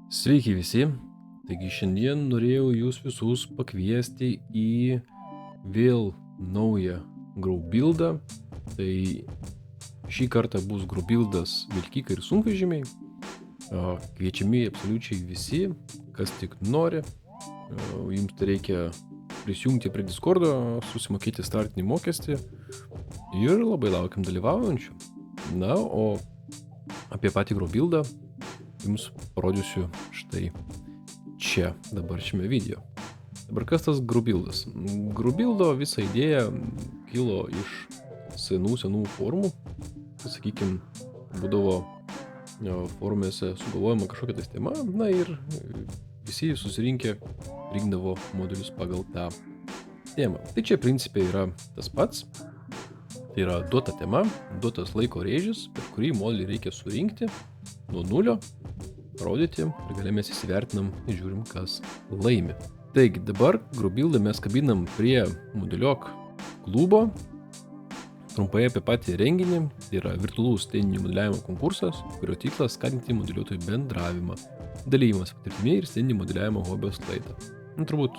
Sveiki visi. Taigi šiandien norėjau jūs visus pakviesti į vėl naują graubildą. Tai šį kartą bus graubildas vilkikai ir sunkvežimiai. Kviečiami absoliučiai visi, kas tik nori. Jums tai reikia prisijungti prie Discordo, susimokėti startinį mokestį ir labai laukiam dalyvaujančių. Na, o apie patį graubildą jums parodysiu štai čia, dabar šiame video. Dabar kas tas graubildas? Graubildo visa idėja kilo iš senų formų. Sakykim, būdavo forumėse sugalvojama kažkokia tais tema, na ir visi susirinkę rinkdavo modelius pagal tą temą. Tai čia principiai yra tas pats. Tai yra duota tema, duotas laiko rėžis, per kurį modelį reikia surinkti nuo nulio, parodyti ir gale mes įsivertinam ir žiūrim, kas laimi. Taigi dabar graubildą mes kabinam prie modeliok klubo. Trumpai apie patį renginį. Tai yra virtualus stendinių modeliavimo konkursas, kurio tikslas skatinti modeliuotojų bendravimą, dalyjimas patirtimi ir stendinio modeliavimo hobio sklaidą. Turbūt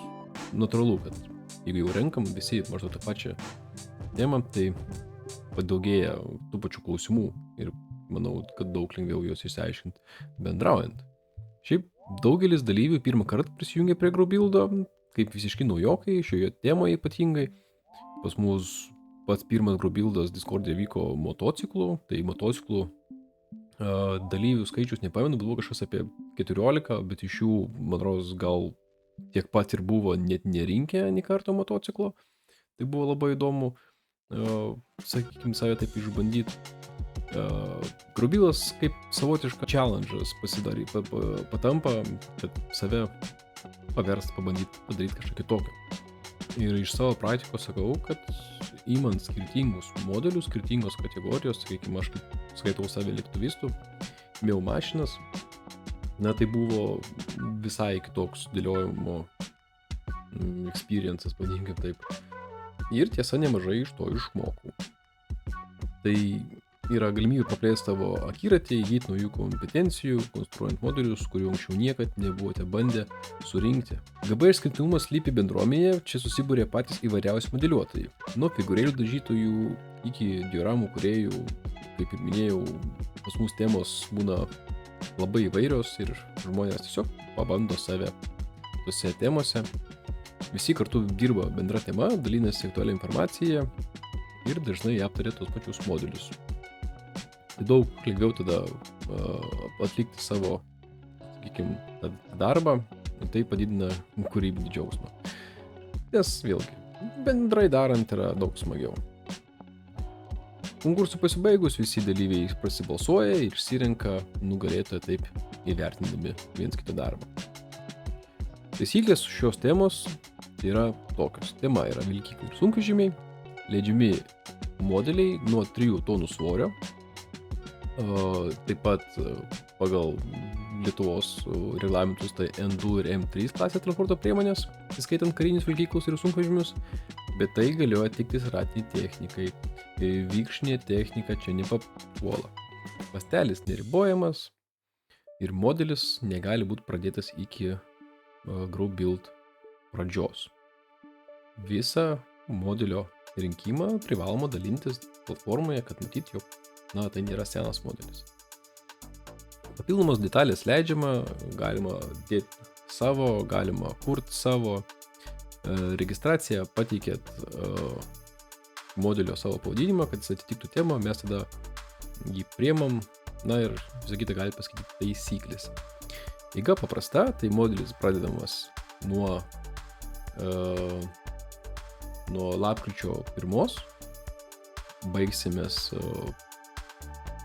natūralu, kad jeigu jau renkam visi maždaug tą pačią temą, tai padaugėja tų pačių klausimų ir manau, kad daug lengviau juos išsiaiškinti bendraujant. Šiaip daugelis dalyvių pirmą kartą prisijungė prie graubildo, kaip visiškai naujokai, šioje temoje ypatingai. Pas mus pats pirmas graubildas Discord'e vyko motociklų, tai motociklų dalyvių skaičius nepamenu, buvo kažkas apie 14, bet iš jų, man rodos, gal tiek pat ir buvo net nerinkę nei karto motociklo. Tai buvo labai įdomu, sakykim, save taip išbandyti. Graubildas kaip savotiška challenge'as patampa, kad save paverst, padaryti kažką kitokio. Ir iš savo praktikos sakau, kad įmant skirtingus modelius, skirtingos kategorijos, sakykime, aš kaip skaitau save lėktuvistų, mėjau mašinas, na tai buvo visai kitoks dėliojimo experiences, vadinkim taip. Ir tiesa, nemažai iš to išmokau. Tai yra galimybė praplėsti savo akiratį, įgyti naujų kompetencijų, konstruojant modelius, kurių anksčiau niekad nebuvote bandę surinkti. GB išskirtinumas slypi bendruomenėje, čia susibūrė patys įvairiausi modeliuotojai. Nuo figūrėlių dažytojų iki dioramų kūrėjų, kaip ir minėjau, pas mus temos būna labai įvairios ir žmonės tiesiog pabando save tose temose. Visi kartu dirba bendra tema, dalinasi aktualią informaciją ir dažnai aptarė tos pačius modelius. Tai daug lengviau tada atlikti savo, sakykim, darbą ir tai padidina kūrybinį džiaugsmą. Nes vėlgi, bendrai darant yra daug smagiau. Konkursų pasibaigus visi dalyviai prasibalsuoja ir išsirenka nugalėtoją taip įvertindami viens kito darbą. Taisyklės šios temos tai yra tokios. Tema yra vilkikai ir sunkvežimiai, leidžiami modeliai nuo 3 tonų svorio. Taip pat pagal Lietuvos reglamentus tai N2 ir M3 klasės transporto priemonės, įskaitant karinius vilkikus ir sunkvežimius, bet tai galioja tik ratiniai technikai. Vykšninė technika čia nepapuola. Mastelis neribojamas ir modelis negali būti pradėtas iki graubild pradžios. Visą modelio rinkimą privaloma dalintis platformoje, kad matyti, jog tai nėra senas modelis. Papildomos detalės leidžiama, galima dėti savo, galima kurti savo. Registraciją pateikėt modelio savo pavadinimą, kad jis atitiktų temą, mes tada jį priemam, na ir visą kitą galite paskaityti taisyklės. Eiga paprasta, tai modelis pradedamas nuo lapkričio 1, baigsimės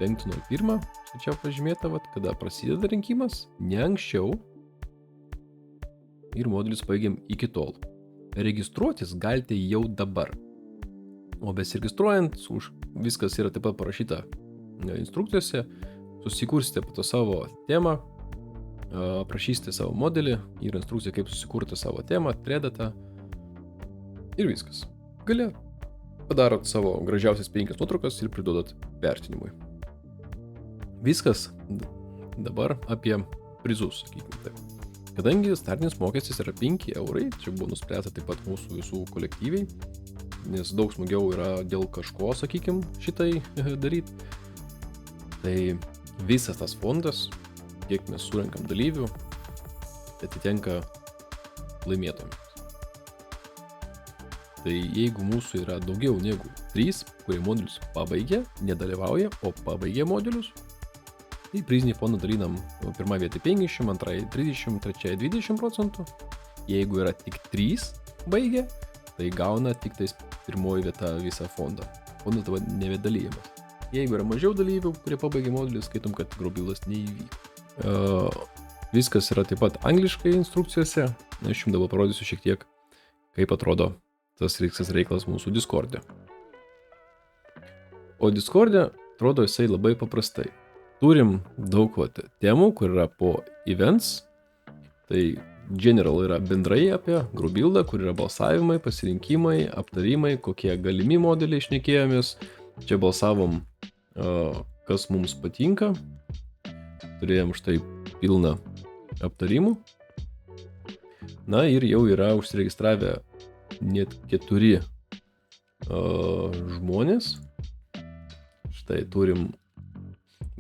5.01, čia pažymėta, kada prasideda rinkimas, ne anksčiau ir modelis baigiam iki tol. Registruotis galite jau dabar. O besiregistruojant, viskas yra taip pat parašyta instrukcijose, susikursite po to savo temą, aprašysite savo modelį ir instrukciją, kaip susikurti savo temą, predatą ir viskas. Gale padarot savo gražiausias 5 nuotraukas ir priduodat vertinimui. Viskas dabar apie prizus, sakykime taip. Kadangi startinis mokestis yra 5 eurai, čia buvo nuspręsta taip pat mūsų visų kolektyviai, nes daug smagiau yra dėl kažko, sakykime, šitai daryti. Tai visas tas fondas, kiek mes surenkam dalyvių, atitenka laimėtojams. Tai jeigu mūsų yra daugiau negu 3, kurie modulius pabaigė, nedalyvauja, o pabaigė modulius, tai prizinį fondą dalinam pirmą vietą 50, antrąjį 30, trečiąjį 20%. Jeigu yra tik 3 baigė, tai gauna tik tais pirmoji vieta visą fondą. Fondas dabar nebedalyjamas. Jeigu yra mažiau dalyvių, kurie pabaigė modulį, skaitom, kad graubildas neįvyko. Viskas yra taip pat angliškai instrukcijose. Aš jums dabar parodysiu šiek tiek, kaip atrodo tas reikalas mūsų Discord'e. O Discord'e atrodo jisai labai paprastai. Turim daug temų, kur yra po events. Tai general yra bendrai apie graubildą, kur yra balsavimai, pasirinkimai, aptarimai, kokie galimi modeliai šnekėjomės. Čia balsavom, kas mums patinka. Turėjom štai pilną aptarimų. Na ir jau yra užsiregistravę net 4 žmonės. Štai turim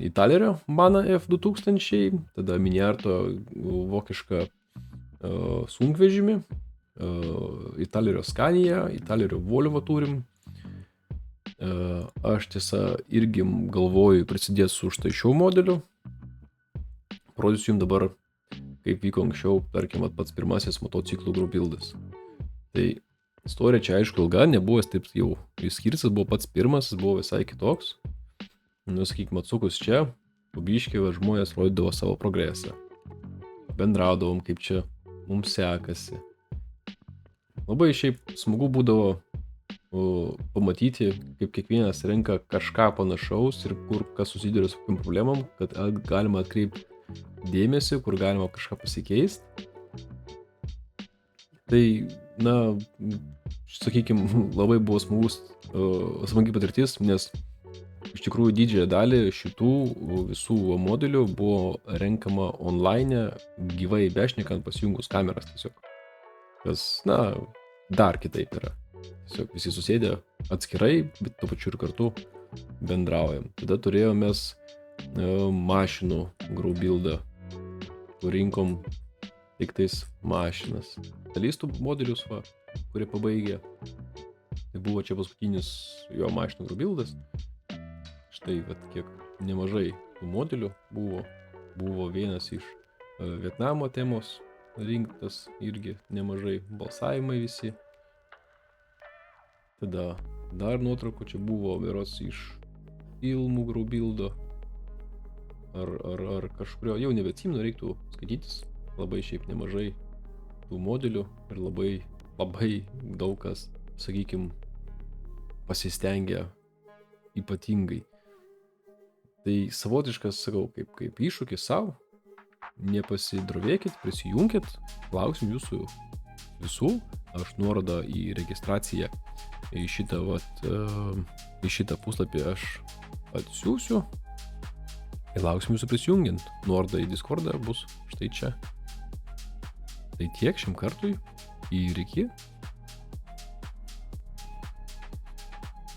Italerio Mana F2000, tada Miniarto vokišką sunkvežimį, Italerio Scania, Italerio Volvo turim. Aš tiesa irgi galvoju prisidėti su štai šiuo modeliu. Parodysiu jums dabar, kaip vyko anksčiau, tarkim, pats pirmasis motociklų graubildas. Tai istorija čia aišku ilga, nebuvo taip jau išskirtas, buvo pats pirmas, buvo visai kitoks. Nu, sakykime, atsukus čia, pabiškai žmonės rodydavo savo progresą. Bendraudavom, kaip čia mums sekasi. Labai šiaip smagu būdavo pamatyti, kaip kiekvienas renka kažką panašaus ir kur kas susiduria su kokiam problemam, kad galima atkreipti dėmesį, kur galima kažką pasikeisti. Tai, na, sakykime, labai buvo smagi patirtis, nes iš tikrųjų didžiąją dalį šitų visų modelių buvo renkama online, gyvai bešnekant, pasijungus kameras tiesiog. Kas, na, dar kitaip yra. Tiesiog visi susėdė atskirai, bet tuo pačiu ir kartu bendraujam. Tada turėjomės mašinų graubildą, kur rinkom tik tais mašinas. Specialistų modelius, kurie pabaigė. Tai buvo čia paskutinis jo mašinų graubildas. Štai, kiek nemažai tų modelių buvo vienas iš Vietnamo temos rinktas, irgi nemažai balsavimai visi. Tada dar nuotraukų čia buvo berods iš filmų graubildo ar kažkurio, jau nebeatsimenu, reiktų skaitytis. Labai šiaip nemažai tų modelių ir labai daug kas, sakykime, pasistengia ypatingai. Tai savotiškas, sakau, kaip iššūkis savo, nepasidrovėkit, prisijunkit, lauksim jūsų visų, aš nuorodą į registraciją į šitą puslapį aš atsiųsiu ir lauksim jūsų prisijungiant. Nuoroda į Discordą bus štai čia. Tai tiek šiam kartui ir iki.